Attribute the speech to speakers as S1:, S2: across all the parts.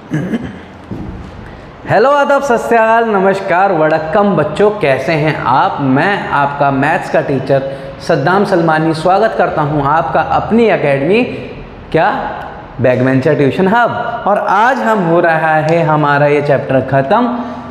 S1: Hello, आदाब, सत श्री अकाल, नमस्कार, वड़क्कम बच्चों, कैसे हैं आप। मैं आपका मैथ्स का टीचर सद्दाम सलमानी स्वागत करता हूं आपका अपनी एकेडमी क्या बैकबेंचर ट्यूशन हब। और आज हम हो रहा है हमारा ये चैप्टर ख़त्म।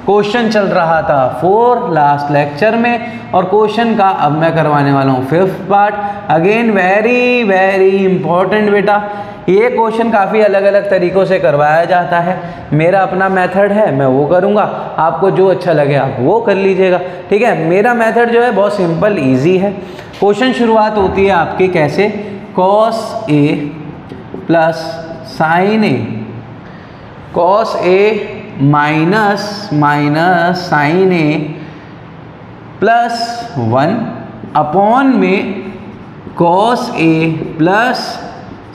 S1: क्वेश्चन चल रहा था 4 लास्ट लेक्चर में और क्वेश्चन का अब मैं करवाने वाला हूँ 5th part. Again very very important बेटा। ये क्वेश्चन काफ़ी अलग अलग तरीक़ों से करवाया जाता है। मेरा अपना मेथड है, मैं वो करूँगा, आपको जो अच्छा लगे आप वो कर लीजिएगा, ठीक है। मेरा मेथड जो है बहुत सिंपल ईजी है। क्वेश्चन शुरुआत होती है आपकी कैसे, cos A plus sin A, cos A minus sin A plus 1 upon में cos A plus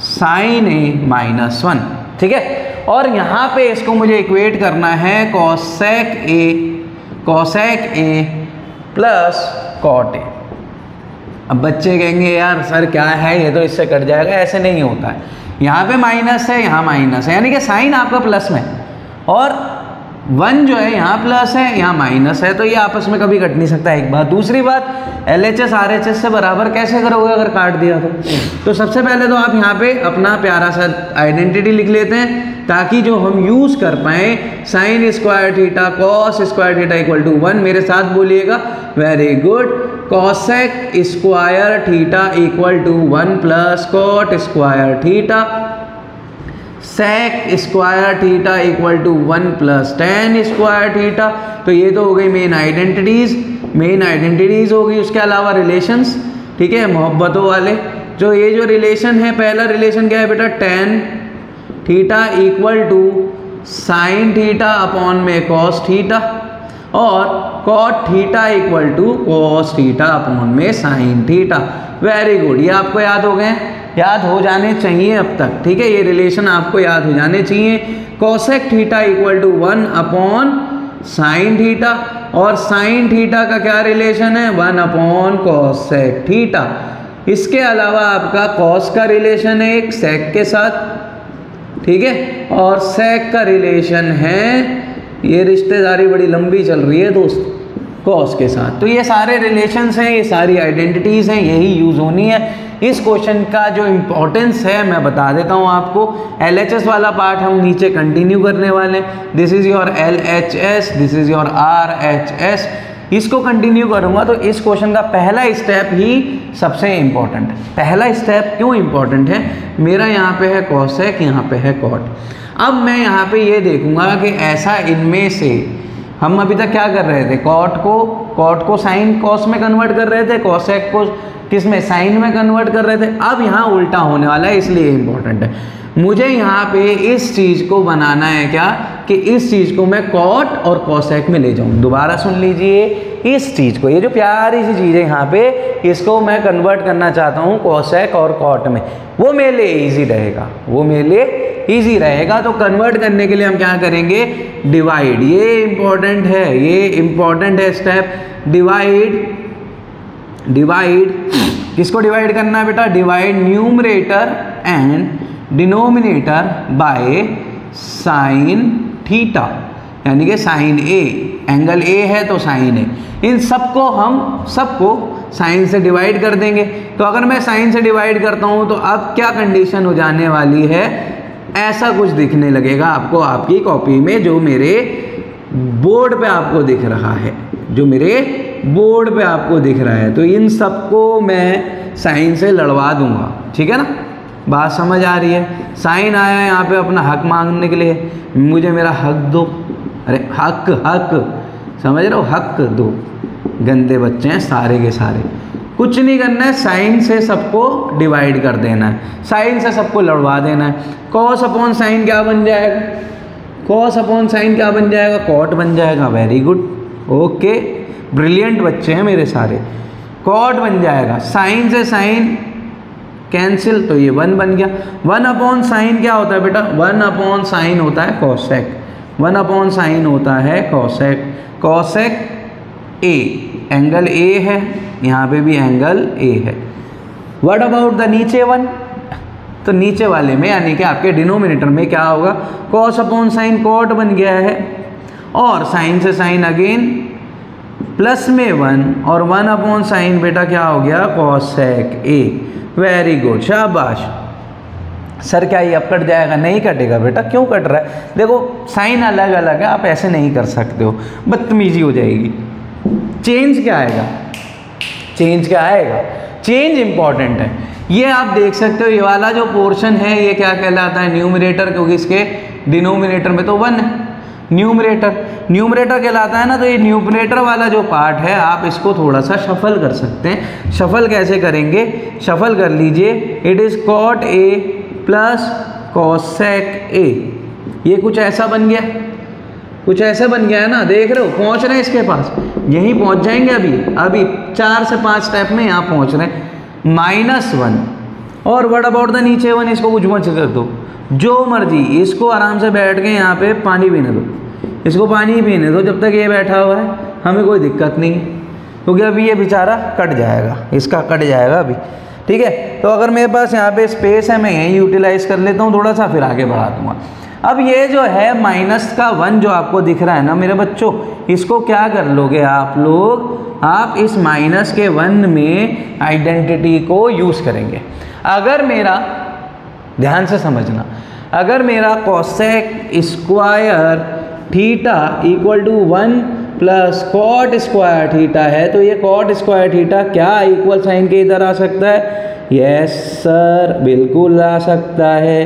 S1: sin A minus 1, ठीक है। और यहाँ पे इसको मुझे इक्वेट करना है cosec A plus cot A। अब बच्चे कहेंगे यार सर क्या है, ये तो इससे कट जाएगा, ऐसे नहीं होता है। यहाँ पे माइनस है, यहाँ माइनस है, यानी कि साइन आपका प्लस में और 1 जो है यहाँ प्लस है, यहाँ माइनस है, तो ये आपस में कभी कट नहीं सकता। एक बात। दूसरी बात, LHS RHS से बराबर कैसे करोगे अगर काट दिया तो सबसे पहले तो आप यहाँ पे अपना प्यारा सा आइडेंटिटी लिख लेते हैं ताकि जो हम यूज़ कर पाएँ sin square theta cos square theta equal to 1। मेरे साथ बोलिएगा, very good. cosec square theta equal to 1 plus cot square theta, sec square theta equal to 1 plus tan square theta. तो ये तो हो गई मेन आइडेंटिटीज़ होगी। उसके अलावा रिलेशंस, ठीक है, मोहब्बतों वाले। जो ये जो रिलेशन है, पहला रिलेशन क्या है बेटा, tan theta equal to sine theta upon में cos थीटा और cot theta equal to cos theta upon में साइन थीटा। वेरी गुड, ये आपको याद हो गए, याद हो जाने चाहिए अब तक, ठीक है। ये रिलेशन आपको याद हो जाने चाहिए। cosec theta equal to 1 upon sine theta और साइन थीटा का क्या रिलेशन है, 1 अपॉन cosec थीटा। इसके अलावा आपका cos का रिलेशन है एक sec के साथ, ठीक है, और sec का रिलेशन है, ये रिश्तेदारी बड़ी लंबी चल रही है दोस्त, cos के साथ। तो ये सारे रिलेशंस हैं, ये सारी आइडेंटिटीज़ हैं, यही यूज़ होनी है। इस क्वेश्चन का जो इम्पोर्टेंस है मैं बता देता हूँ आपको। LHS वाला पार्ट हम नीचे कंटिन्यू करने वाले हैं। This is your LHS, this is your RHS। इसको कंटिन्यू करूँगा तो इस क्वेश्चन का पहला स्टेप ही सबसे इम्पोर्टेंट है। पहला स्टेप क्यों इम्पोर्टेंट है, मेरा यहाँ पे है cosec, यहाँ पे है cot। अब मैं यहाँ पे ये देखूँगा कि ऐसा इनमें से हम अभी तक क्या कर रहे थे, cot को साइन cos में कन्वर्ट कर रहे थे, cosec को किस में, साइन में कन्वर्ट कर रहे थे। अब यहाँ उल्टा होने वाला है, इसलिए इम्पोर्टेंट है। मुझे यहाँ पे इस चीज़ को बनाना है क्या, कि इस चीज़ को मैं cot और cosec में ले जाऊँ। दोबारा सुन लीजिए, इस चीज़ को, ये जो प्यारी सी चीज़ है यहाँ पे, इसको मैं कन्वर्ट करना चाहता हूँ cosec और cot में। वो मेरे लिए ईजी रहेगा। तो कन्वर्ट करने के लिए हम क्या करेंगे, डिवाइड। ये इम्पोर्टेंट है स्टेप, डिवाइड। किसको डिवाइड करना है बेटा, divide numerator and denominator by sine theta, यानी कि साइन ए, एंगल ए है तो साइन ए। इन सबको साइन से डिवाइड कर देंगे। तो अगर मैं साइन से डिवाइड करता हूं तो अब क्या कंडीशन हो जाने वाली है, ऐसा कुछ दिखने लगेगा आपको आपकी कॉपी में, जो मेरे बोर्ड पे आपको दिख रहा है, तो इन सबको मैं साइन से लड़वा दूंगा, ठीक है ना। बात समझ आ रही है। साइन आया यहाँ पे अपना हक मांगने के लिए, मुझे मेरा हक दो। अरे हक समझ रहे हो, हक दो। गंदे बच्चे हैं सारे के सारे। कुछ नहीं करना है, साइन से सबको डिवाइड कर देना है, साइन से सबको लड़वा देना है। cos अपॉन साइन क्या बन जाएगा, cot बन जाएगा। वेरी गुड, ओके, ब्रिलियंट बच्चे हैं मेरे सारे। cot बन जाएगा, साइन से साइन कैंसिल, तो ये 1 बन गया। 1 अपॉन साइन क्या होता है बेटा, 1 अपॉन साइन होता है cosec, 1 अपॉन साइन होता है cosec A, एंगल A है, यहाँ पे भी एंगल A है। व्हाट अबाउट द नीचे 1, तो नीचे वाले में यानी कि आपके डिनोमिनेटर में क्या होगा, कॉस अपॉन साइन कॉट बन गया है, और साइन से साइन अगेन प्लस में 1 और 1 अपॉन साइन बेटा क्या हो गया, कॉसेक ए। वेरी गुड, शाबाश। सर क्या ये अब कट जाएगा? नहीं कटेगा बेटा। क्यों कट रहा है? देखो साइन अलग अलग है, आप ऐसे नहीं कर सकते हो, बदतमीजी हो जाएगी। चेंज क्या आएगा? चेंज क्या आएगा? चेंज इंपॉर्टेंट है। ये आप देख सकते हो, ये वाला जो पोर्शन है ये क्या कहलाता है, न्यूमरेटर, क्योंकि इसके डिनोमिनेटर में तो 1 है। न्यूमरेटर कहलाता है ना। तो ये न्यूमरेटर वाला जो पार्ट है आप इसको थोड़ा सा शफल कर सकते हैं। शफल कैसे करेंगे? शफल कर लीजिए, it is cot A plus cosec A. ये कुछ ऐसा बन गया, कुछ ऐसा बन गया है ना, देख रहे हो, पहुंच रहे हैं इसके पास, यहीं पहुंच जाएंगे अभी 4 से 5 स्टेप में यहाँ पहुंच रहे हैं। -1 और व्हाट अबाउट द नीचे 1, इसको कुछ मत कर दो, जो मर्जी, इसको आराम से बैठ के यहाँ पे पानी पीने दो, इसको पानी पीने दो जब तक ये बैठा हुआ है, हमें कोई दिक्कत नहीं है, क्योंकि अभी ये बेचारा कट जाएगा, इसका कट जाएगा अभी, ठीक है। तो अगर मेरे पास यहाँ पे स्पेस है, मैं यही यूटिलाइज़ कर लेता हूँ थोड़ा सा, फिर आगे बढ़ा दूँगा। अब ये जो है -1 जो आपको दिख रहा है ना मेरे बच्चों, इसको क्या कर लोगे आप लोग, आप इस -1 में आइडेंटिटी को यूज़ करेंगे। अगर मेरा, ध्यान से समझना, अगर मेरा cosec square theta equal to 1 plus cot square theta है, तो ये कॉट स्क्वायर थीटा क्या इक्वल साइन के इधर आ सकता है? यस सर, बिल्कुल आ सकता है।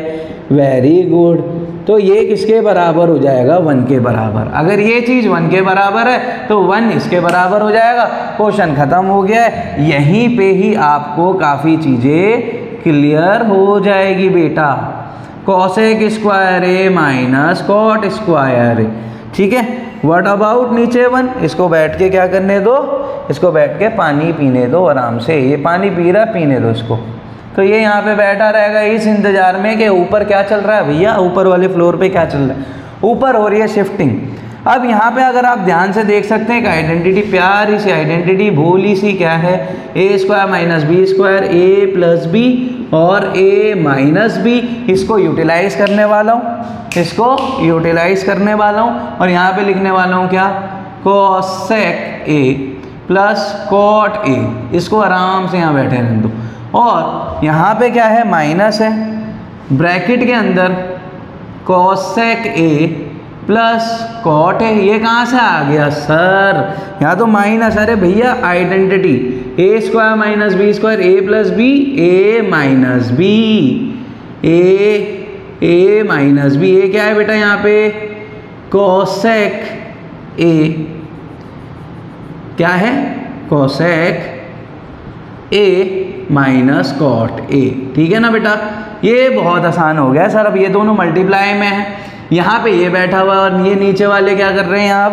S1: Very good. तो ये किसके बराबर हो जाएगा? 1 के बराबर। अगर ये चीज़ 1 के बराबर है तो 1 इसके बराबर हो जाएगा। क्वेश्चन ख़त्म हो गया है। यहीं पे ही आपको काफ़ी चीज़ें क्लियर हो जाएगी बेटा। कॉसेक स्क्वायर ए माइनस कॉट स्क्वायर ए, ठीक है। व्हाट अबाउट नीचे 1, इसको बैठ के क्या करने दो, इसको बैठ के पानी पीने दो आराम से। ये पानी पी रहा है, पीने दो इसको। तो ये यहाँ पे बैठा रहेगा इस इंतजार में कि ऊपर क्या चल रहा है भैया, ऊपर वाले फ्लोर पे क्या चल रहा है, ऊपर हो रही है शिफ्टिंग। अब यहाँ पे अगर आप ध्यान से देख सकते हैं कि आइडेंटिटी, प्यारी सी आइडेंटिटी, भोली सी, क्या है, ए स्क्वायर माइनस बी स्क्वायर, ए प्लस बी और ए माइनस बी। इसको यूटिलाइज करने वाला हूँ, इसको यूटिलाइज करने वाला हूँ, और यहाँ पे लिखने वाला हूँ क्या, cosec A plus cot A. इसको आराम से यहाँ बैठे रहने दो। और यहाँ पे क्या है, माइनस है, ब्रैकेट के अंदर कोसेक ए प्लस कॉट है। ये कहाँ से आ गया सर, यहाँ तो माइनस। अरे भैया identity, A square minus B square, A plus B, A minus B, A minus B. ये क्या है बेटा, यहाँ पे कोसेक ए, क्या है, cosec A minus cot A, ठीक है ना बेटा। ये बहुत आसान हो गया सर। अब ये दोनों मल्टीप्लाई में है, यहाँ पे ये बैठा हुआ है और ये नीचे वाले क्या कर रहे हैं, आप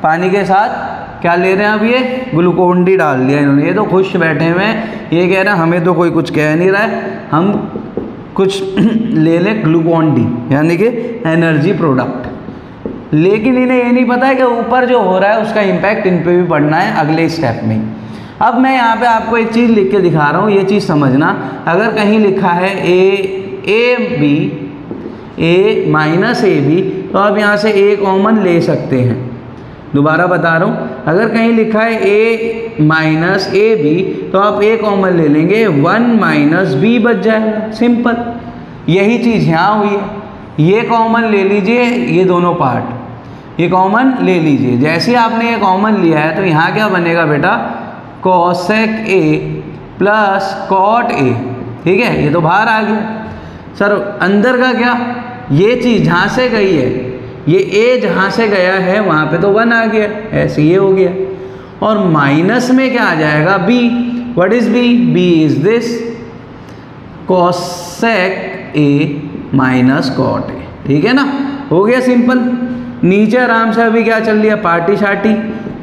S1: पानी के साथ क्या ले रहे हैं, अब ये ग्लूकोन डी डाल दिया इन्होंने। ये तो खुश बैठे हुए हैं, ये कह रहे हैं हमें तो कोई कुछ कह नहीं रहा है, हम कुछ ले लें ग्लूकोन डी, यानी कि एनर्जी प्रोडक्ट। लेकिन इन्हें ये नहीं पता है कि ऊपर जो हो रहा है उसका इम्पैक्ट इन पे भी पड़ना है अगले स्टेप में। अब मैं यहाँ पे आपको एक चीज़ लिख के दिखा रहा हूँ, ये चीज़ समझना। अगर कहीं लिखा है A B, A minus A B, तो आप यहाँ से ए कॉमन ले सकते हैं। दोबारा बता रहा हूँ, अगर कहीं लिखा है ए माइनस ए बी, तो आप ए कॉमन ले लेंगे, 1 माइनस बी बच जाएगा, सिंपल। यही चीज़ यहाँ हुई है। ये कॉमन ले लीजिए, ये दोनों पार्ट ये कॉमन ले लीजिए। जैसे आपने ये कॉमन लिया है तो यहाँ क्या बनेगा बेटा, cosec A plus cot A, ठीक है। ये तो बाहर आ गया सर। अंदर का क्या, ये चीज़ जहाँ से गई है, ये ए जहाँ से गया है वहाँ पे तो 1 आ गया, ऐसे ये हो गया। और माइनस में क्या आ जाएगा, B. What is B, B is this cosec A minus cot A, ठीक है ना, हो गया सिंपल। नीचे आराम से अभी क्या चल रही है, पार्टी शार्टी।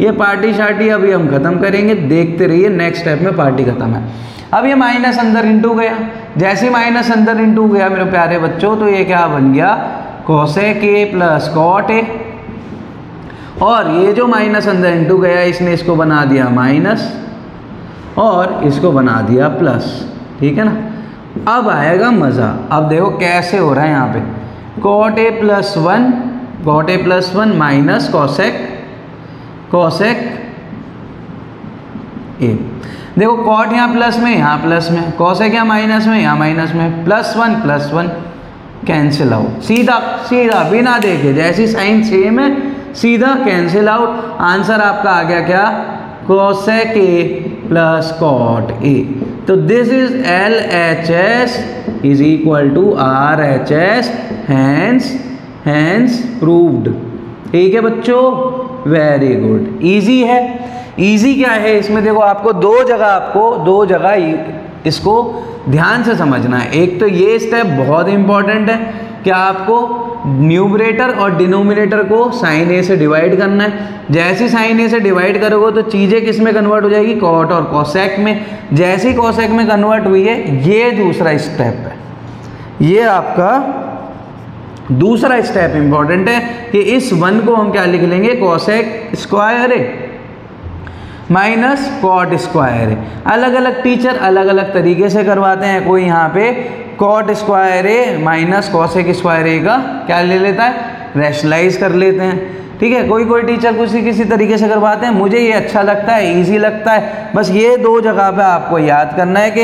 S1: ये पार्टी शार्टी अभी हम खत्म करेंगे, देखते रहिए, नेक्स्ट स्टेप में पार्टी खत्म है। अब ये माइनस अंदर इंटू गया, जैसे माइनस अंदर इंटू गया मेरे प्यारे बच्चों, तो ये क्या बन गया, cosec A plus cot A. और ये जो माइनस अंदर इंटू गया, इसने इसको बना दिया माइनस और इसको बना दिया प्लस, ठीक है ना। अब आएगा मज़ा। अब देखो कैसे हो रहा है यहाँ पे, cot A plus one minus cosec A. देखो कॉट यहाँ प्लस में, यहाँ प्लस में, कॉसेक यहाँ माइनस में, यहाँ माइनस में, प्लस वन कैंसिल आउट, सीधा बिना देखे, जैसी साइन सेम है सीधा कैंसिल आउट। आंसर आपका आ गया क्या, cosec A plus cot A. तो this is LHS is equal to RHS, hence proved. ठीक है बच्चों, वेरी गुड, इजी है। इजी क्या है इसमें, देखो आपको दो जगह इसको ध्यान से समझना है। एक तो ये स्टेप बहुत इंपॉर्टेंट है कि आपको न्यूमरेटर और डिनोमिनेटर को साइन ए से डिवाइड करना है। जैसे साइन ए से डिवाइड करोगे तो चीज़ें किस में कन्वर्ट हो जाएगी, कॉट और कॉसेक में। जैसी कॉसेक में कन्वर्ट हुई है, ये दूसरा स्टेप है, ये आपका दूसरा स्टेप इंपॉर्टेंट है कि इस वन को हम क्या लिख लेंगे, कॉसेक स्क्वायर ए माइनस कॉट स्क्वायर है। अलग अलग टीचर अलग अलग तरीके से करवाते हैं। कोई यहाँ पे कॉट स्क्वायर ए माइनस कॉसेक स्क्वायर ए का क्या ले लेता है, रैशनलाइज कर लेते हैं। ठीक है, कोई टीचर किसी तरीके से करवाते हैं। मुझे ये अच्छा लगता है, इजी लगता है। बस ये दो जगह पे आपको याद करना है कि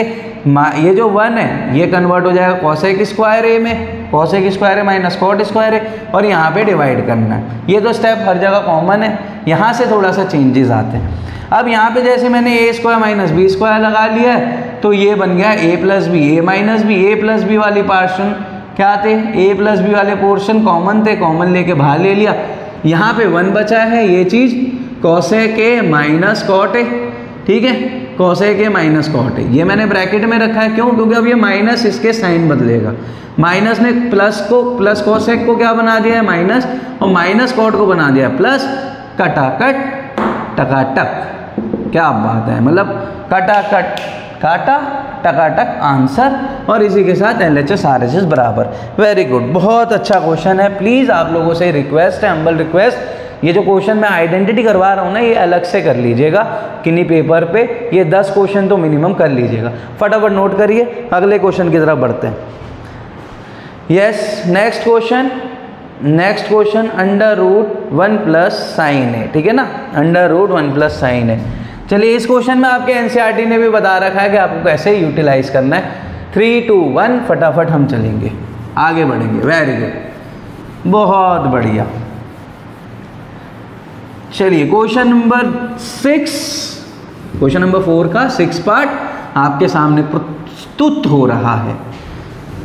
S1: ये जो वन है ये कन्वर्ट हो जाएगा कॉसेक स्क्वायर ए में, कॉसेक स्क्वायर ए माइनस कॉट स्क्वायर ए, और यहाँ पे डिवाइड करना है। ये तो स्टेप हर जगह कॉमन है, यहाँ से थोड़ा सा चेंजेस आते हैं। अब यहाँ पे जैसे मैंने ए स्क्वायर माइनस बी स्क्वायर लगा लिया है, तो ये बन गया ए plus B, A minus B. A plus B वाली पोर्शन क्या थे, ए प्लस बी वाले पोर्शन कॉमन थे, कॉमन लेके बाहर ले लिया। यहाँ पे वन बचा है, ये चीज़ cosec A minus cot A. ठीक है, cosec A minus cot A, ये मैंने ब्रैकेट में रखा है। क्यों, क्योंकि अब ये माइनस इसके साइन बदलेगा। माइनस ने प्लस कॉसेक को क्या बना दिया है, माइनस, और माइनस कॉट को बना दिया प्लस। कटाकट टकाटक, क्या बात है, मतलब कटाकट काटा टकाटक आंसर। और इसी के साथ LHS RHS बराबर। वेरी गुड, बहुत अच्छा क्वेश्चन है। प्लीज़ आप लोगों से रिक्वेस्ट है, हम्बल रिक्वेस्ट, ये जो क्वेश्चन मैं आइडेंटिटी करवा रहा हूँ ना, ये अलग से कर लीजिएगा किन्हीं पेपर पे। ये 10 क्वेश्चन तो मिनिमम कर लीजिएगा। फटाफट नोट करिए, अगले क्वेश्चन की तरफ बढ़ते हैं। Yes, next question under root 1 plus sine है। ठीक है ना, अंडर रूट 1 प्लस साइन है। चलिए, इस क्वेश्चन में आपके NCERT ने भी बता रखा है कि आपको कैसे यूटिलाइज करना है। 3, 2, 1 फटाफट हम चलेंगे, आगे बढ़ेंगे। वेरी गुड, बहुत बढ़िया। चलिए, क्वेश्चन नंबर 6, क्वेश्चन नंबर 4 का 6 पार्ट आपके सामने प्रस्तुत हो रहा है।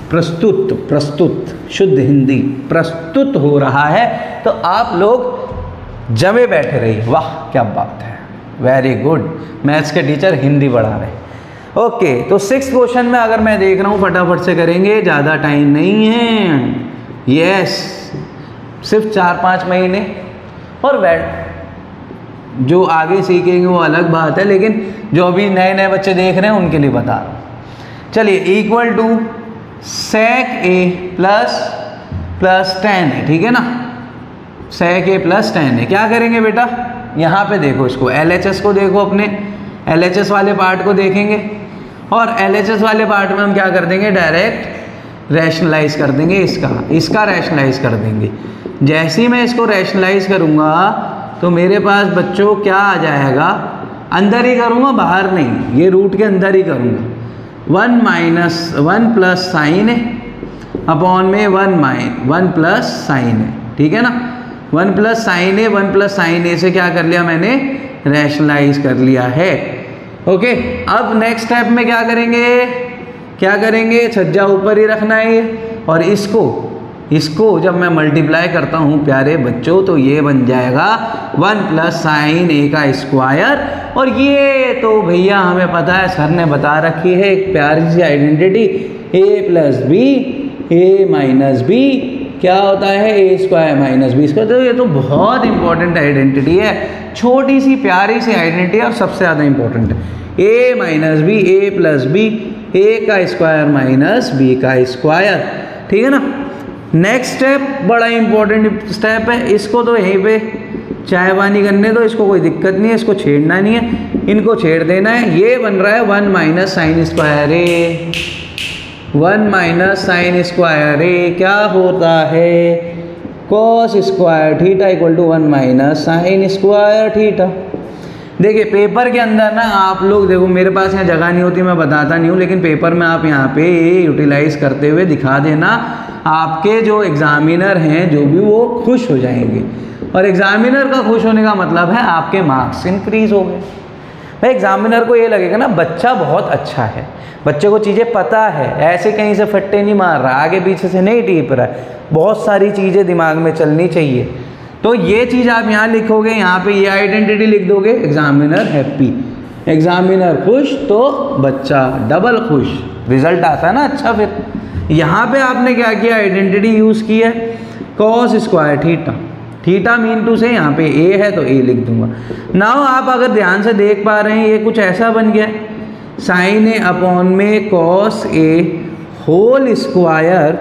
S1: प्रस्तुत शुद्ध हिंदी, प्रस्तुत हो रहा है। तो आप लोग जमे बैठे रहिए। वाह क्या बात है, वेरी गुड, मैथ्स के टीचर हिंदी पढ़ा रहे हैं। ओके, तो 6th क्वेश्चन में अगर मैं देख रहा हूँ, फटाफट से करेंगे, ज़्यादा टाइम नहीं है। यस, सिर्फ 4-5 महीने, और जो आगे सीखेंगे वो अलग बात है, लेकिन जो अभी नए बच्चे देख रहे हैं उनके लिए बता रहा हूँ। चलिए, equal to sec A plus 10 है। ठीक है ना, सेक ए प्लस 10 है। क्या करेंगे बेटा, यहाँ पे देखो, इसको LHS को देखो, अपने LHS वाले पार्ट को देखेंगे, और LHS वाले पार्ट में हम क्या कर देंगे, डायरेक्ट रैशनलाइज कर देंगे, इसका रैशनलाइज कर देंगे। जैसे ही मैं इसको रैशनलाइज करूँगा तो मेरे पास बच्चों क्या आ जाएगा, अंदर ही करूँगा, बाहर नहीं, ये रूट के अंदर ही करूँगा। 1 प्लस साइन है अपॉन में 1 प्लस साइन है। ठीक है ना, 1 प्लस साइन ए से क्या कर लिया मैंने, रैशनलाइज कर लिया है। ओके, अब नेक्स्ट स्टेप में क्या करेंगे, छज्जा ऊपर ही रखना है ये, और इसको जब मैं मल्टीप्लाई करता हूँ प्यारे बच्चों, तो ये बन जाएगा 1 प्लस साइन ए का स्क्वायर। और ये तो भैया हमें पता है, सर ने बता रखी है एक प्यारी सी identity, A plus B A minus B क्या होता है, ए स्क्वायर माइनस बी स्क्वायर। तो ये तो बहुत इंपॉर्टेंट आइडेंटिटी है, छोटी सी प्यारी सी आइडेंटिटी है, और सबसे ज़्यादा इंपॉर्टेंट है। ए माइनस बी ए प्लस बी, ए का स्क्वायर माइनस बी का स्क्वायर। ठीक है ना, नेक्स्ट स्टेप बड़ा इंपॉर्टेंट स्टेप है, इसको तो यहीं पे चाय पानी करने दो, इसको कोई दिक्कत नहीं है, इसको छेड़ना नहीं है, इनको छेड़ देना है। ये बन रहा है 1 minus sine square A. 1 minus sine square A क्या होता है, cos square theta equal to 1 minus sine square theta. देखिए पेपर के अंदर ना आप लोग देखो, मेरे पास यहाँ जगह नहीं होती मैं बताता नहीं हूँ, लेकिन पेपर में आप यहाँ पे यूटिलाइज करते हुए दिखा देना, आपके जो एग्जामिनर हैं जो भी वो खुश हो जाएंगे। और एग्जामिनर का खुश होने का मतलब है आपके मार्क्स इंक्रीज हो गए। भाई एग्जामिनर को ये लगेगा ना बच्चा बहुत अच्छा है, बच्चे को चीज़ें पता है, ऐसे कहीं से फट्टे नहीं मार रहा, आगे पीछे से नहीं टीप रहा है, बहुत सारी चीज़ें दिमाग में चलनी चाहिए। तो ये चीज़ आप यहाँ लिखोगे, यहाँ पे ये आइडेंटिटी लिख दोगे, एग्जामिनर हैप्पी, एग्जामिनर खुश तो बच्चा डबल खुश, रिजल्ट आता है ना अच्छा। फिर यहाँ पे आपने क्या किया, आइडेंटिटी यूज़ की है cos square theta, theta mean two से यहाँ पे ए है तो ए लिख दूंगा। नाउ आप अगर ध्यान से देख पा रहे हैं ये कुछ ऐसा बन गया, साइन ए अपॉन में कॉस ए होल स्क्वायर,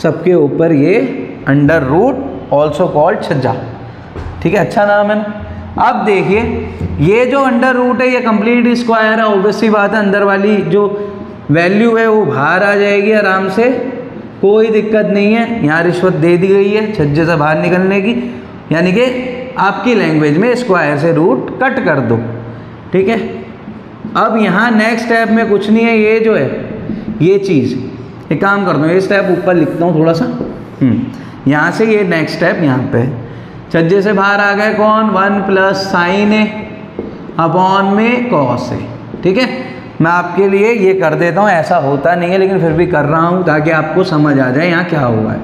S1: सबके ऊपर ये अंडर रूट ऑल्सो कॉल्ड छज्जा, ठीक है, अच्छा नाम है ना। अब देखिए ये जो अंडर रूट है ये कंप्लीट स्क्वायर है, ऑब्वियसली बात है अंदर वाली जो वैल्यू है वो बाहर आ जाएगी आराम से, कोई दिक्कत नहीं है। यहाँ रिश्वत दे दी गई है छज्जे से बाहर निकलने की, यानी कि आपकी लैंग्वेज में स्क्वायर से रूट कट कर दो, ठीक है। अब यहाँ नेक्स्ट स्टेप में कुछ नहीं है, ये जो है ये चीज़, एक काम करता हूँ ये स्टेप ऊपर लिखता हूँ थोड़ा सा, यहाँ से ये नेक्स्ट स्टेप यहाँ पे छज्जे से बाहर आ गए कौन, 1 प्लस साइन ए अपॉन में कॉस ए, ठीक है। मैं आपके लिए ये कर देता हूँ, ऐसा होता नहीं है लेकिन फिर भी कर रहा हूँ ताकि आपको समझ आ जाए यहाँ क्या हुआ है।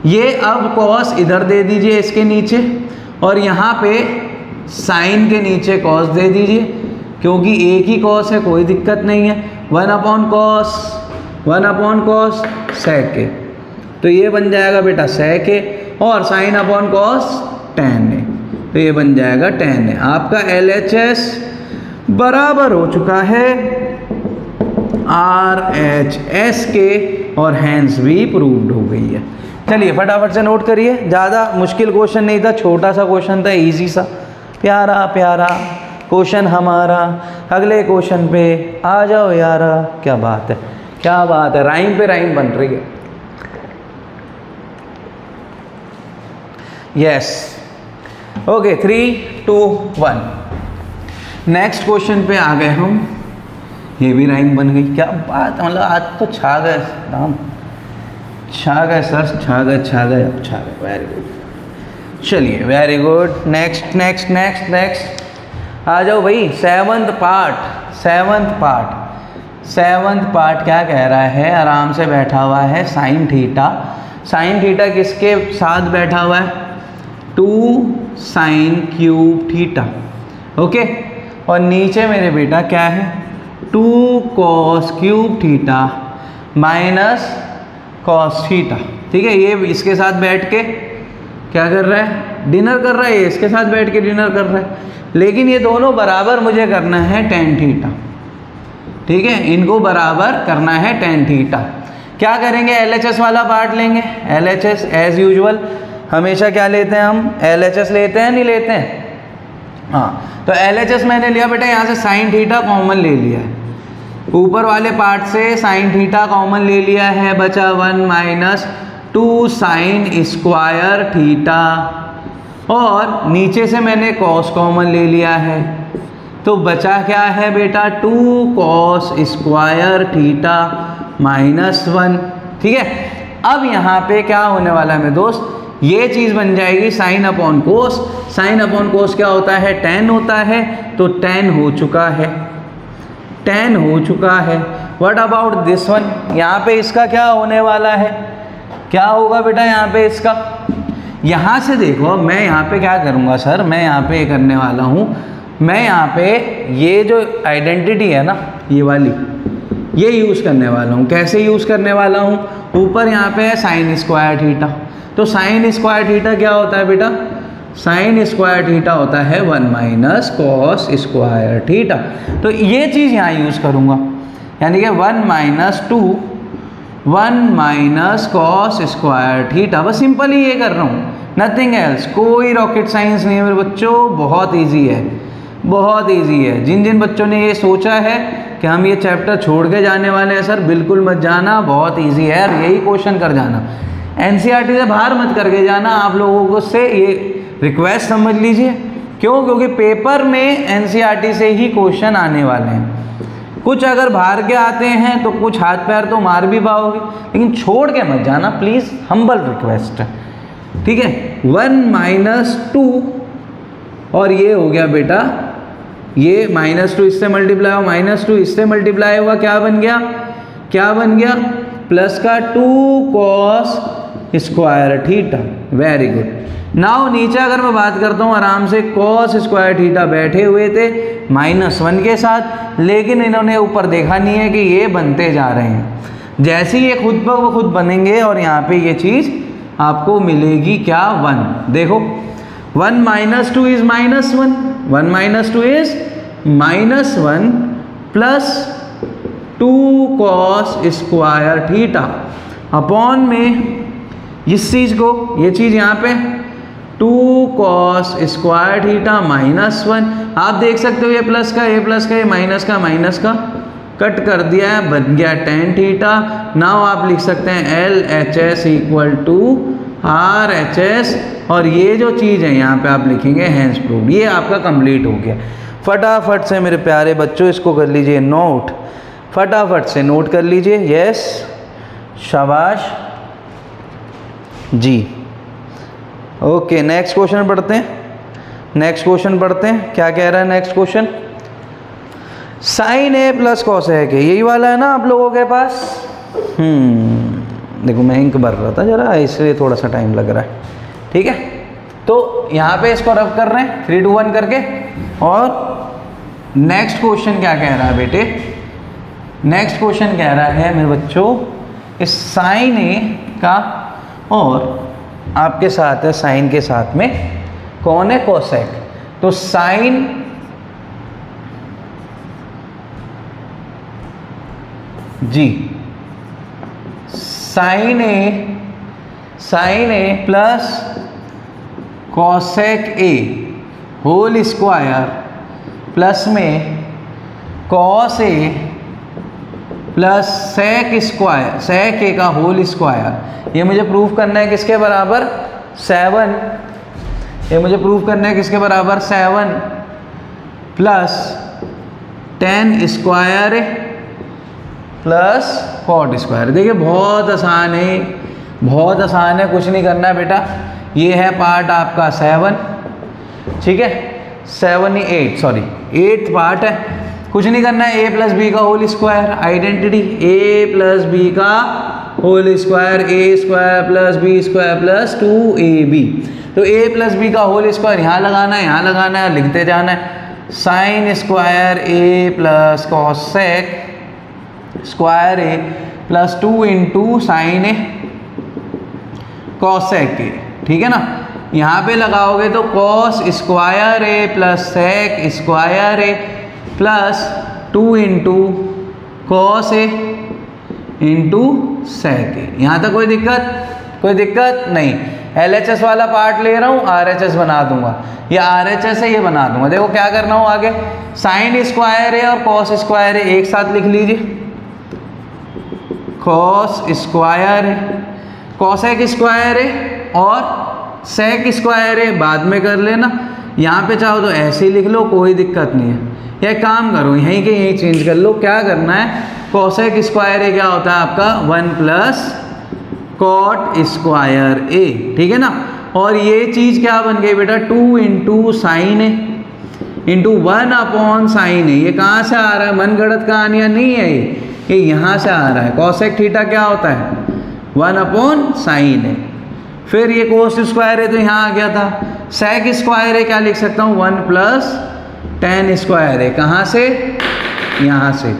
S1: ये अब कॉस इधर दे दीजिए इसके नीचे, और यहाँ पे साइन के नीचे कॉस दे दीजिए, क्योंकि एक ही कॉस है कोई दिक्कत नहीं है। 1 upon cos, 1 upon cos sec A, तो ये बन जाएगा बेटा सेक ए, और sine upon cos tan A, तो ये बन जाएगा टेन ए। आपका LHS बराबर हो चुका है RHS के, और हैंस भी प्रूव्ड हो गई है। चलिए फटाफट से नोट करिए, ज़्यादा मुश्किल क्वेश्चन नहीं था, छोटा सा क्वेश्चन था, इजी सा, प्यारा प्यारा क्वेश्चन हमारा। अगले क्वेश्चन पे आ जाओ यारा, क्या बात है क्या बात है, राइम पे राइम बन रही है। यस ओके, 3 2 1 नेक्स्ट क्वेश्चन पे आ गए हम, ये भी राइम बन गई, क्या बात है, मतलब आज तो छा गए नाम, छा गए सर, छा गए अब छा गए, वेरी गुड। चलिए very good, next next next next आ जाओ भाई। सेवंथ पार्ट क्या कह रहा है, आराम से बैठा हुआ है साइन थीटा, साइन थीटा किसके साथ बैठा हुआ है, 2 साइन क्यूब थीटा, ओके। और नीचे मेरे बेटा क्या है, 2 cos cube theta minus cos theta, ठीक है। ये इसके साथ बैठ के क्या कर रहा है, डिनर कर रहा है, ये इसके साथ बैठ के डिनर कर रहा है, लेकिन ये दोनों बराबर मुझे करना है टेन थीटा, ठीक है, इनको बराबर करना है टेन थीटा। क्या करेंगे, LHS वाला पार्ट लेंगे, LHS एज यूजुअल हमेशा क्या लेते हैं हम, LHS लेते हैं नहीं लेते हैं, हाँ। तो LHS मैंने लिया बेटा, यहाँ से साइन थीटा कॉमन ले लिया है, ऊपर वाले पार्ट से साइन थीटा कॉमन ले लिया है, बचा 1 माइनस 2 साइन स्क्वायर थीटा, और नीचे से मैंने कॉस कॉमन ले लिया है, तो बचा क्या है बेटा, 2 कॉस स्क्वायर थीटा माइनस 1, ठीक है। अब यहाँ पे क्या होने वाला है मेरे दोस्त, ये चीज़ बन जाएगी साइन अपॉन कोस, साइन अपॉन कोस क्या होता है, tan होता है, तो tan हो चुका है, tan हो चुका है। व्हाट अबाउट दिस वन, यहाँ पे इसका क्या होने वाला है, क्या होगा बेटा यहाँ पे इसका, यहाँ से देखो मैं यहाँ पे क्या करूँगा सर, मैं यहाँ पे करने वाला हूँ, मैं यहाँ पे ये जो आइडेंटिटी है ना ये वाली, ये यूज़ करने वाला हूँ। कैसे यूज़ करने वाला हूँ, ऊपर यहाँ पे है साइन स्क्वायर थीटा, तो साइन स्क्वायर थीटा क्या होता है बेटा, साइन स्क्वायर थीटा होता है 1 माइनस कॉस स्क्वायर थीटा, तो ये चीज़ यहाँ यूज़ करूँगा, यानी कि 1 minus 2 1 minus cos square theta, बस सिंपल ही ये कर रहा हूँ, नथिंग एल्स, कोई रॉकेट साइंस नहीं है मेरे बच्चों, बहुत ईजी है, बहुत इजी है। जिन जिन बच्चों ने ये सोचा है कि हम ये चैप्टर छोड़ के जाने वाले हैं सर, बिल्कुल मत जाना, बहुत इजी है और यही क्वेश्चन कर जाना। एनसीईआरटी से बाहर मत करके जाना। आप लोगों को से ये रिक्वेस्ट समझ लीजिए। क्यों? क्योंकि पेपर में एनसीईआरटी से ही क्वेश्चन आने वाले हैं। कुछ अगर बाहर के आते हैं तो कुछ हाथ पैर तो मार भी पाओगे, लेकिन छोड़ के मत जाना प्लीज़, हम्बल रिक्वेस्ट है, ठीक है। 1 - 2 और ये हो गया बेटा, ये -2 इससे मल्टीप्लाई हुआ, -2 इससे मल्टीप्लाई हुआ, क्या बन गया? क्या बन गया? प्लस का 2 cos square theta. Very good. Now नीचे अगर मैं बात करता हूँ आराम से, cos स्क्वायर थीटा बैठे हुए थे -1 के साथ, लेकिन इन्होंने ऊपर देखा नहीं है कि ये बनते जा रहे हैं। जैसे ही ये खुद ब खुद बनेंगे और यहाँ पे ये चीज़ आपको मिलेगी क्या? 1। देखो 1 - 2 is -1, 1 - 2 is -1 plus 2 cos square theta upon में इस चीज़ को, ये चीज़ यहाँ पे 2 cos स्क्वायर थीटा -1। आप देख सकते हो ये प्लस का, ये प्लस का, ये माइनस का कट कर दिया है, बन गया tan थीटा। नाउ आप लिख सकते हैं LHS = RHS, और ये जो चीज़ है यहाँ पे आप लिखेंगे हेंस प्रूव्ड। ये आपका कंप्लीट हो गया। फटाफट से मेरे प्यारे बच्चों इसको कर लीजिए नोट, फटाफट से नोट कर लीजिए। यस, शाबाश जी। ओके, नेक्स्ट क्वेश्चन पढ़ते हैं। नेक्स्ट क्वेश्चन पढ़ते हैं, क्या कह रहा है next question? sin A + cos A, यही वाला है ना आप लोगों के पास? देखो मैं इंक भर रहा था जरा, इसलिए थोड़ा सा टाइम लग रहा है, ठीक है। तो यहाँ पे इसको रब कर रहे हैं 3, 2, 1 करके। और नेक्स्ट क्वेश्चन क्या कह रहा है बेटे? नेक्स्ट क्वेश्चन कह रहा है मेरे बच्चों, इस sin A का और आपके साथ है साइन के साथ में कौन है? कोसेक। तो साइन जी, sine A plus cosec A whole square plus में cos A plus sec square, sec A का होल स्क्वायर। ये मुझे प्रूफ करना है किसके बराबर? 7। ये मुझे प्रूफ करना है किसके बराबर? 7 plus tan square plus cot square. देखिए बहुत आसान है, बहुत आसान है, कुछ नहीं करना है बेटा। ये है पार्ट आपका 7, ठीक है, 8 पार्ट है, कुछ नहीं करना है। a + b का whole square, identity a + b का whole square, a² + b² + 2ab। तो a + b का होल स्क्वायर यहाँ लगाना है, यहाँ लगाना है, लिखते जाना है। Sine square a + cosec square a + 2 × sine A cosec A, ठीक है ना। यहाँ पे लगाओगे तो cos square a + sec square a + 2 × cos A × sec A. यहाँ तक कोई दिक्कत नहीं। LHS वाला पार्ट ले रहा हूँ, RHS बना दूंगा, या RHS है ये बना दूंगा। देखो क्या करना हो आगे, साइन स्क्वायर है और कॉस स्क्वायर है एक साथ लिख लीजिए। कॉस स्क्वायर है, कॉसेक स्क्वायर है और सेक स्क्वायर है बाद में कर लेना। यहाँ पे चाहो तो ऐसे ही लिख लो, कोई दिक्कत नहीं है। या एक काम करो, यहीं के यहीं चेंज कर लो। क्या करना है, कॉसेक स्क्वायर है क्या होता है आपका 1 + कॉट स्क्वायर ए, ठीक है ना। और ये चीज़ क्या बन गई बेटा 2 × साइन ए × 1/साइन ए। ये कहाँ से आ रहा है, मनगढ़ंत कहानियाँ नहीं है ये यहाँ से आ रहा है। कॉसेक थीटा क्या होता है 1/साइन ए। फिर ये कोस स्क्वायर है तो यहाँ आ गया था। सेक स्क्वायर है क्या लिख सकता हूँ 1 + tan स्क्वायर है, कहाँ से, यहाँ से,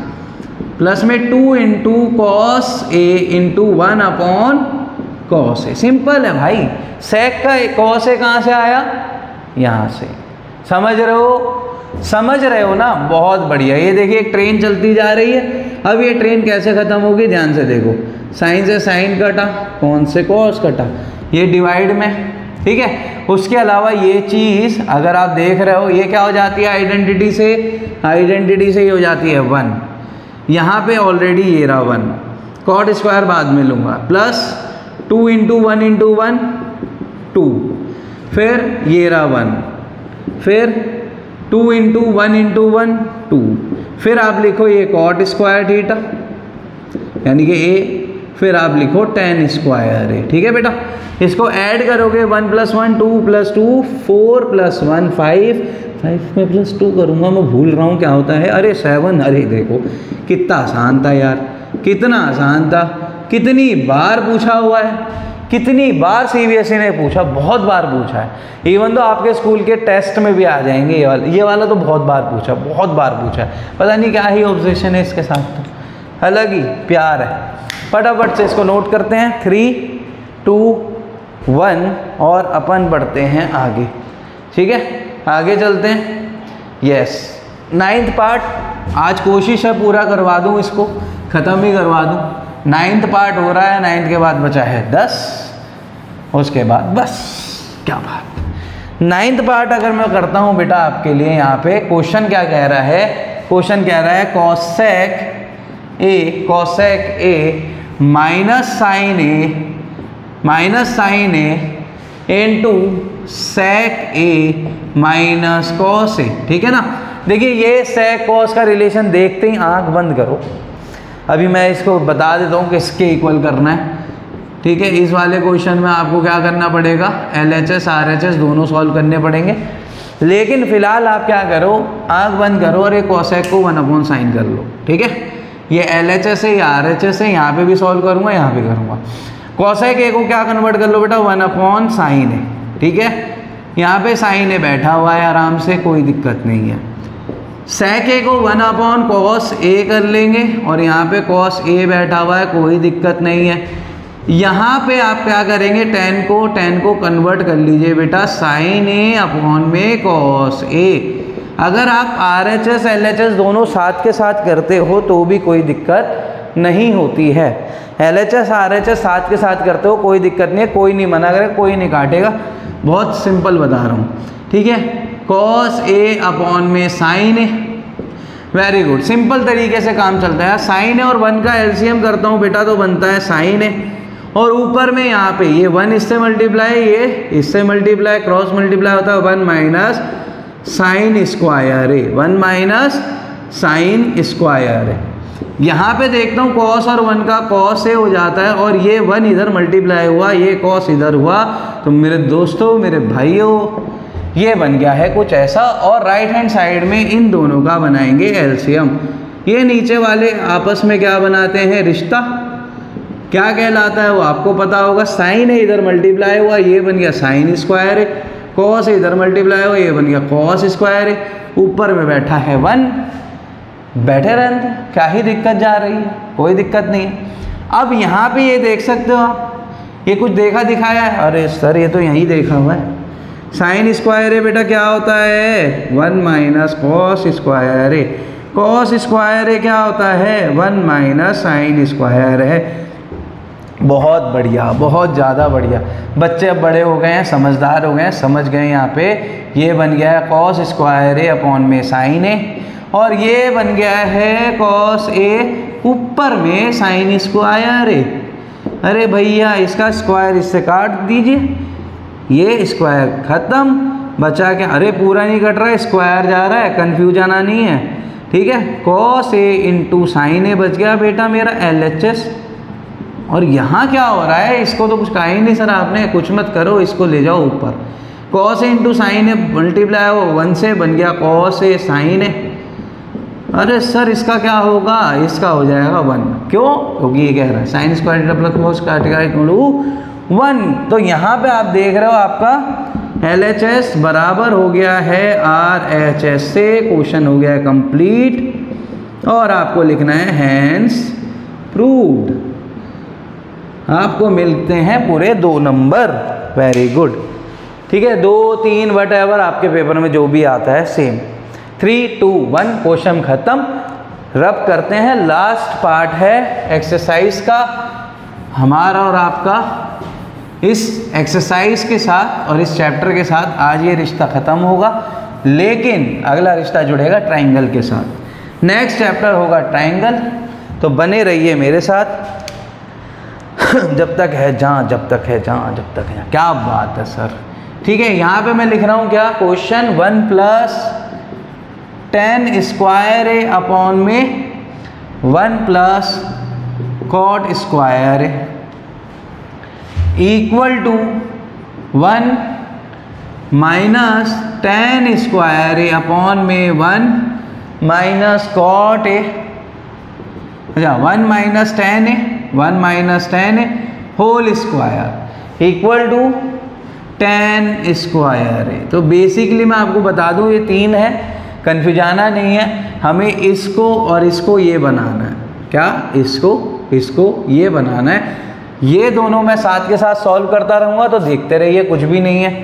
S1: प्लस में 2 × cos a × 1/cos a। Simple है भाई। सेक का cos a कहाँ से आया, यहाँ से। समझ रहे हो ना, बहुत बढ़िया। ये देखिए एक ट्रेन चलती जा रही है। अब ये ट्रेन कैसे ख़त्म होगी, ध्यान से देखो। साइन से साइन कटा, कौन से कॉस कटा, ये डिवाइड में ठीक है। उसके अलावा ये चीज़ अगर आप देख रहे हो ये क्या हो जाती है आइडेंटिटी से ये हो जाती है 1, यहाँ पे ऑलरेडी ये रहा 1, कॉट स्क्वायर बाद में लूँगा, प्लस 2 × 1 × 1 2, फिर ये रहा 1, फिर 2 × 1 × 1 2, फिर आप लिखो ये कॉट स्क्वायर थीटा यानी कि ए, फिर आप लिखो tan स्क्वायर ए। ठीक है बेटा, इसको ऐड करोगे 1 + 1 2 + 2 4 + 1 5 में +2 करूँगा, मैं भूल रहा हूँ क्या होता है, अरे 7। अरे देखो कितना आसान था यार, कितना आसान था, कितनी बार पूछा हुआ है, कितनी बार CBSE ने पूछा, बहुत बार पूछा है। इवन तो आपके स्कूल के टेस्ट में भी आ जाएंगे ये वाला तो बहुत बार पूछा, बहुत बार पूछा है। पता नहीं क्या ही ऑब्जेक्शन है इसके साथ, तो अलग ही प्यार है। फटाफट से इसको नोट करते हैं 3 2 1 और अपन बढ़ते हैं आगे। ठीक है, आगे चलते हैं। यस, 9th पार्ट आज कोशिश है पूरा करवा दूं, इसको ख़त्म ही करवा दूं। 9th पार्ट हो रहा है, 9th के बाद बचा है 10, उसके बाद बस क्या बात। 9th पार्ट अगर मैं करता हूं बेटा आपके लिए, यहाँ पे क्वेश्चन क्या कह रहा है, क्वेश्चन कह रहा है cosec A minus sine A into sec A minus cos A। ठीक है ना, देखिए ये sec cos का रिलेशन देखते ही आंख बंद करो। अभी मैं इसको बता देता हूँ किसके इक्वल करना है। ठीक है, इस वाले क्वेश्चन में आपको क्या करना पड़ेगा, LHS RHS दोनों सॉल्व करने पड़ेंगे, लेकिन फिलहाल आप क्या करो, आंख बंद करो और एक cosec को 1/sin कर लो। ठीक है, ये LHS है, ये RHS है, यहाँ पे भी सॉल्व करूँगा, यहाँ पे करूँगा। cosec A को क्या कन्वर्ट कर लो बेटा 1/sin A। ठीक है, यहाँ पे sin A बैठा हुआ है आराम से, कोई दिक्कत नहीं है। sec A को 1/cos A कर लेंगे और यहाँ पे cos A बैठा हुआ है, कोई दिक्कत नहीं है। यहाँ पे आप क्या करेंगे, tan को कन्वर्ट कर लीजिए बेटा sin A/में cos A। अगर आप RHS LHS दोनों साथ के साथ करते हो तो भी कोई दिक्कत नहीं होती है। LHS RHS साथ के साथ करते हो कोई दिक्कत नहीं है, कोई नहीं मना करेगा, कोई नहीं काटेगा, बहुत सिंपल बता रहा हूँ। ठीक है, cos A/में sin A, very good, simple तरीके से काम चलता है। sin A और 1 का LCM करता हूँ बेटा तो बनता है sin A, और ऊपर में यहाँ पे ये 1 इससे मल्टीप्लाई, ये इससे मल्टीप्लाई, क्रॉस मल्टीप्लाई होता है 1 - sin square A, 1 - sin square A। यहाँ पे देखता हूँ cos और 1 का cos A हो जाता है, और ये 1 इधर मल्टीप्लाई हुआ, ये cos इधर हुआ, तो मेरे दोस्तों मेरे भाइयों ये बन गया है कुछ ऐसा। और राइट हैंड साइड में इन दोनों का बनाएंगे LCM। ये नीचे वाले आपस में क्या बनाते हैं, रिश्ता क्या कहलाता है वो आपको पता होगा। sin A इधर मल्टीप्लाई हुआ, ये बन गया sin स्क्वायर A, cos इधर मल्टीप्लाई हुआ, ये बन गया cos स्क्वायर A, ऊपर में बैठा है 1, बैठे रहने दो, क्या ही दिक्कत जा रही है, कोई दिक्कत नहीं है। अब यहाँ पे ये देख सकते हो आप, ये कुछ देखा दिखाया है, अरे सर ये तो यहीं देखा हुआ है। sin स्क्वायर A बेटा क्या होता है, 1 - cos square A, cos square A क्या होता है, 1 - sin स्क्वायर है। बहुत बढ़िया, बहुत ज़्यादा बढ़िया, बच्चे अब बड़े हो गए हैं, समझदार हो गए हैं, समझ गए। यहाँ पे ये बन गया है cos स्क्वायर A/में sin A, और ये बन गया है cos A ऊपर में sin स्क्वायर A। अरे भैया इसका स्क्वायर इससे काट दीजिए, ये स्क्वायर खत्म, बचा क्या, अरे पूरा नहीं कट रहा है, स्क्वायर जा रहा है, कंफ्यूज आना नहीं है। ठीक है, cos A × sin A बच गया बेटा मेरा LHS। और यहाँ क्या हो रहा है, इसको तो कुछ कहा ही नहीं सर आपने, कुछ मत करो, इसको ले जाओ ऊपर। cos A × sin A multiply हो 1 से, बन गया cos A sin A। अरे सर इसका क्या होगा, इसका हो जाएगा 1, क्यों, क्योंकि ये कह रहा है sin स्क्वायर प्लस cos का 1। तो यहाँ पे आप देख रहे हो आपका LHS बराबर हो गया है RHS से, क्वेश्चन हो गया है कंप्लीट, और आपको लिखना है हैंस प्रूव्ड। आपको मिलते हैं पूरे 2 नंबर, वेरी गुड। ठीक है, 2 3 वट एवर आपके पेपर में जो भी आता है सेम। 3 2 1 क्वेश्चन खत्म। रब करते हैं, लास्ट पार्ट है एक्सरसाइज का हमारा और आपका इस एक्सरसाइज के साथ और इस चैप्टर के साथ आज ये रिश्ता ख़त्म होगा, लेकिन अगला रिश्ता जुड़ेगा ट्राइंगल के साथ। नेक्स्ट चैप्टर होगा ट्राइंगल, तो बने रहिए मेरे साथ। जब तक है जहाँ, जब तक है जहाँ, जब तक है जहाँ। क्या बात है सर, ठीक है। यहाँ पे मैं लिख रहा हूँ क्या, question 1 + tan square A upon में 1 + cot square A equal to 1 - tan square A upon में 1 - cot ए, अच्छा 1 - tan A, 1 - tan A whole square equal to tan square A. तो बेसिकली मैं आपको बता दूं ये 3 है, कन्फ्यूजाना नहीं है। हमें इसको और इसको ये बनाना है, क्या इसको ये बनाना है। ये दोनों मैं साथ के साथ सॉल्व करता रहूँगा, तो देखते रहिए, कुछ भी नहीं है।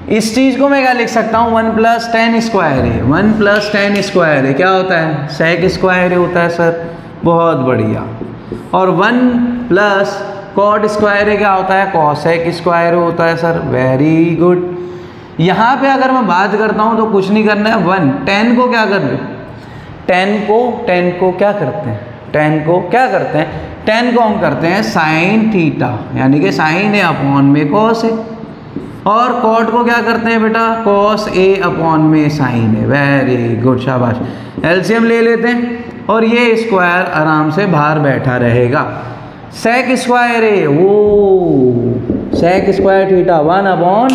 S1: इस चीज़ को मैं क्या लिख सकता हूँ, 1 + tan square A. 1 + tan square A क्या होता है, sec स्क्वायर ए होता है सर, बहुत बढ़िया। और 1 + cot स्क्वायर ए क्या होता है, cosec स्क्वायर ए होता है सर, वेरी गुड। यहाँ पे अगर मैं बात करता हूँ तो कुछ नहीं करना है, 1 tan को क्या कर रहे, tan को क्या करते हैं, tan को क्या करते हैं, tan को हम करते हैं sin थीटा, यानी कि sin a अपॉन में cos a। और cot को क्या करते हैं बेटा, cos a अपॉन में sin a, वेरी गुड, शाबाश। एलसीएम ले लेते हैं और ये स्क्वायर आराम से बाहर बैठा रहेगा। sec स्क्वायर ए, वो sec square theta 1 upon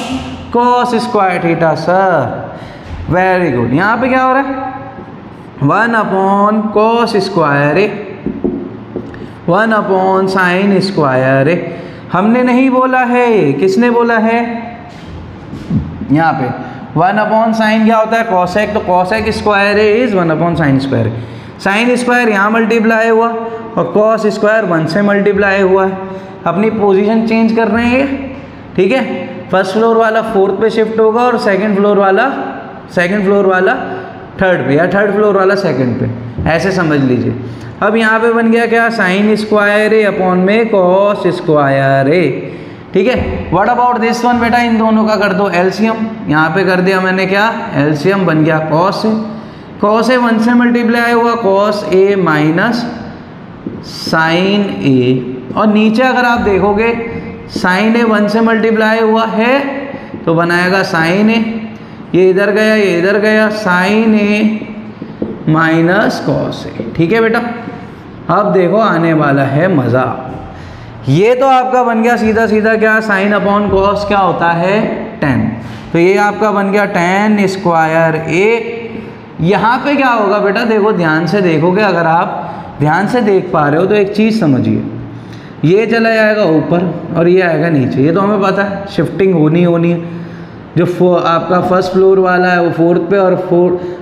S1: cos square theta sir, very good. यहाँ पे क्या हो रहा है, 1 upon cos square A 1 upon sin square ए। हमने नहीं बोला है, किसने बोला है, यहाँ पे 1 अपॉन साइन क्या होता है, cosec, तो cosec square A is 1 upon sign square A. Sine square यहाँ मल्टीप्लाई हुआ और cos स्क्वायर 1 से मल्टीप्लाई हुआ है। अपनी पोजीशन चेंज कर रहे हैं, ठीक है। फर्स्ट फ्लोर वाला 4th पे शिफ्ट होगा और सेकंड फ्लोर वाला थर्ड पे, या थर्ड फ्लोर वाला सेकंड पे, ऐसे समझ लीजिए। अब यहाँ पे बन गया क्या, साइन स्क्वायर ए अपॉन में cos स्क्वायर ए, ठीक है। व्हाट अबाउट दिस वन बेटा, इन दोनों का कर दो एलसीएम। यहाँ पे कर दिया मैंने क्या, एलसीएम बन गया cos ए 1 से मल्टीप्लाई हुआ, cos a माइनस साइन ए। और नीचे अगर आप देखोगे साइन ए 1 से मल्टीप्लाई हुआ है तो बनाएगा साइन ए, ये इधर गया, ये इधर गया, sign A minus cos A, ठीक है बेटा। अब देखो आने वाला है मज़ा। ये तो आपका बन गया सीधा सीधा क्या, साइन अपॉन कॉस क्या होता है, tan। तो ये आपका बन गया tan स्क्वायर ए। यहाँ पे क्या होगा बेटा, देखो ध्यान से देखोगे, अगर आप ध्यान से देख पा रहे हो तो एक चीज़ समझिए, ये चला जाएगा ऊपर और ये आएगा नीचे, ये तो हमें पता है, शिफ्टिंग होनी है। जो आपका फर्स्ट फ्लोर वाला है वो 4th पे, और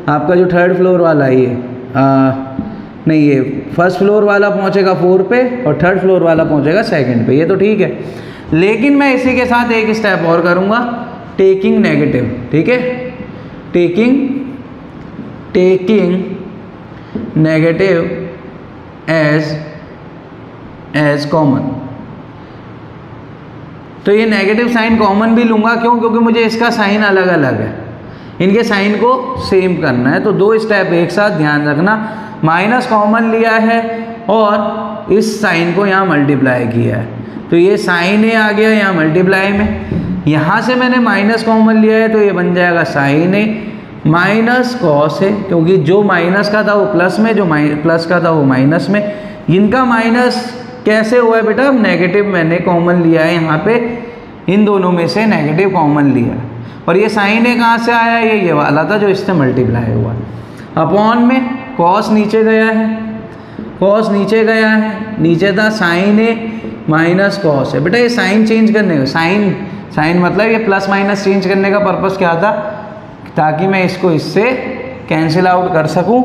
S1: आपका जो थर्ड फ्लोर वाला है ये नहीं, ये फर्स्ट फ्लोर वाला पहुंचेगा 4 पे और थर्ड फ्लोर वाला पहुंचेगा 2nd पे, ये तो ठीक है। लेकिन मैं इसी के साथ एक स्टेप और करूँगा, टेकिंग नेगेटिव, ठीक है, टेकिंग नेगेटिव एज कॉमन। तो ये नेगेटिव साइन कॉमन भी लूँगा, क्यों, क्योंकि मुझे इसका साइन अलग अलग है, इनके साइन को सेम करना है। तो 2 स्टेप एक साथ ध्यान रखना, माइनस कॉमन लिया है और इस साइन को यहाँ मल्टीप्लाई किया है, तो ये साइन ए आ गया यहाँ मल्टीप्लाई में। यहाँ से मैंने माइनस कॉमन लिया है तो ये बन जाएगा साइन ए माइनस कॉस है, क्योंकि जो माइनस का था वो प्लस में, जो प्लस का था वो माइनस में। इनका माइनस कैसे हुआ है बेटा, नेगेटिव मैंने कॉमन लिया है यहाँ पे, इन दोनों में से नेगेटिव कॉमन लिया है। और ये साइन ए कहाँ से आया, ये वाला था जो इससे मल्टीप्लाई हुआ। अपॉन में कॉस नीचे गया है, कॉस नीचे गया है, नीचे था साइन ए माइनस कॉस है। बेटा ये साइन चेंज करने का, साइन मतलब ये प्लस माइनस चेंज करने का पर्पस क्या था, ताकि मैं इसको इससे कैंसिल आउट कर सकूं,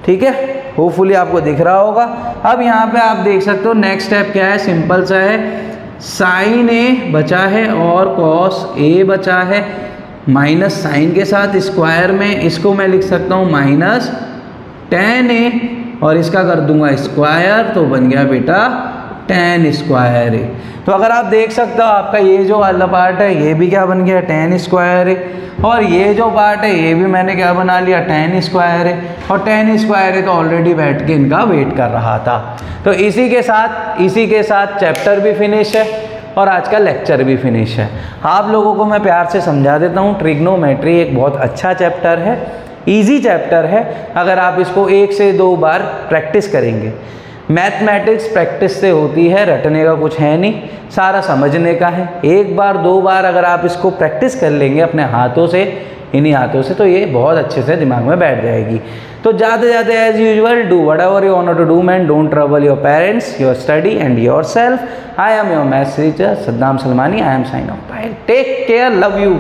S1: ठीक है। होपफुली आपको दिख रहा होगा। अब यहाँ पे आप देख सकते हो नेक्स्ट स्टेप क्या है, सिंपल सा है, साइन ए बचा है और कॉस ए बचा है, माइनस साइन के साथ स्क्वायर में, इसको मैं लिख सकता हूँ माइनस tan ए और इसका कर दूंगा स्क्वायर, तो बन गया बेटा tan स्क्वायर ए। तो अगर आप देख सकते हो आपका ये जो वाला पार्ट है ये भी क्या बन गया tan स्क्वायर ए, और ये जो पार्ट है ये भी मैंने क्या बना लिया tan स्क्वायर ए, और tan स्क्वायर ए तो ऑलरेडी बैठ के इनका वेट कर रहा था। तो इसी के साथ चैप्टर भी फिनिश है और आज का लेक्चर भी फिनिश है। आप लोगों को मैं प्यार से समझा देता हूँ, ट्रिग्नोमेट्री एक बहुत अच्छा चैप्टर है, इजी चैप्टर है। अगर आप इसको 1 से 2 बार प्रैक्टिस करेंगे, मैथमेटिक्स प्रैक्टिस से होती है, रटने का कुछ है नहीं, सारा समझने का है। 1 बार 2 बार अगर आप इसको प्रैक्टिस कर लेंगे अपने हाथों से, इन्हीं हाथों से, तो ये बहुत अच्छे से दिमाग में बैठ जाएगी। तो जाते जाते as usual do whatever you want to do man, don't trouble your parents, your study and yourself. I am your maths teacher Saddam Salmani. I am sign off. Bye, take care, love you.